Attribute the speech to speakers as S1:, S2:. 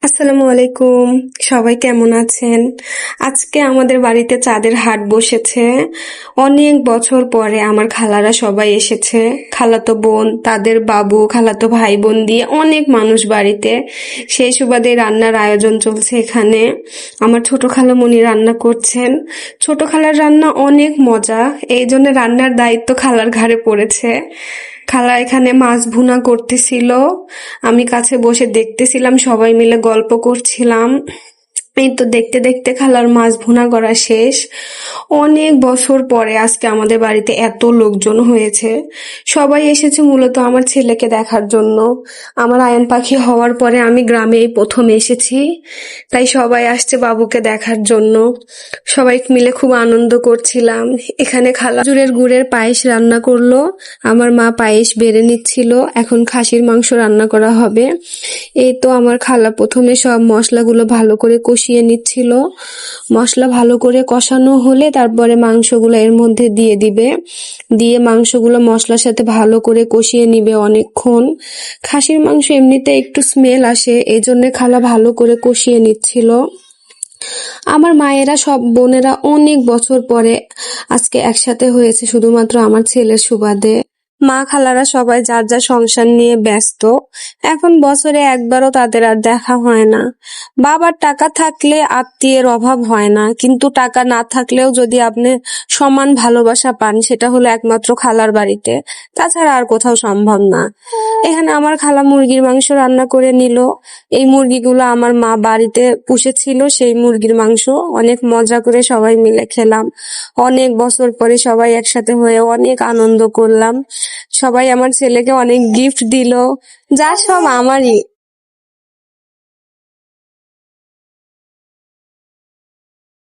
S1: আসসালামু আলাইকুম। সবাই কেমন আছেন? আজকে আমাদের বাড়িতে চাঁদের হাট বসেছে। অনেক বছর পরে আমার খালারা সবাই এসেছে। খালাতো বোন, তাদের বাবু, খালাতো ভাই বোন দিয়ে অনেক মানুষ বাড়িতে। সেই সুবাদে রান্নার আয়োজন চলছে এখানে। আমার ছোট খালামণি রান্না করছেন। ছোট খালার রান্না অনেক মজা, এই জন্য রান্নার দায়িত্ব খালার ঘাড়ে পড়েছে। খালা এখানে মাছ ভুনা করতেছিল, আমি কাছে বসে দেখতেছিলাম, সবাই মিলে গল্প করছিলাম। এই তো দেখতে দেখতে খালার মাছ ভুনা করা শেষ। অনেক বছর পরে আজকে আমাদের বাড়িতে এত লোকজন হয়েছে। সবাই এসেছে মূলত আমার ছেলেকে দেখার জন্য। আমার আয়ান পাখি হওয়ার পরে আমি গ্রামে এই প্রথম এসেছি, তাই সবাই আসছে বাবুকে দেখার জন্য। সবাই মিলে খুব আনন্দ করছিলাম। এখানে খালা খেজুরের গুড়ের পায়েস রান্না করলো, আমার মা পায়েস বেড়ে নিচ্ছিল। এখন খাসির মাংস রান্না করা হবে। এই তো আমার খালা প্রথমে সব মশলাগুলো ভালো করে কষিয়ে নিচ্ছিল। মশলা ভালো করে কষানো হলে তারপরে মাংসগুলো এর মধ্যে দিয়ে দিবে। দিয়ে মাংসগুলো মশলার সাথে ভালো করে কষিয়ে নিবে অনেকক্ষণ। খাসির মাংস এমনিতে একটু স্মেল আসে, এই জন্য খালা ভালো করে কষিয়ে নিচ্ছিল। আমার মায়েরা সব বোনেরা অনেক বছর পরে আজকে একসাথে হয়েছে শুধুমাত্র আমার ছেলের সুবাদে। মা খালারা সবাই যার যার সংসার নিয়ে ব্যস্ত। এখন বছরে একবারও তাদের আর দেখা হয় না। বাবার টাকা থাকলে আত্মীয়ের অভাব হয় না, কিন্তু টাকা না থাকলেও যদি আপনি সমান ভালোবাসা পান সেটা হলো একমাত্র খালার বাড়িতে, তাছাড়া আর কোথাও সম্ভব না। এখানে আমার খালা মুরগির মাংস রান্না করে নিল। এই মুরগিগুলো আমার মা বাড়িতে পুষেছিল, সেই মুরগির মাংস অনেক মজা করে সবাই মিলে খেলাম। অনেক বছর পরে সবাই একসাথে হয়ে অনেক আনন্দ করলাম। সবাই আমার ছেলেকে অনেক গিফট দিল, যা সব আমারই।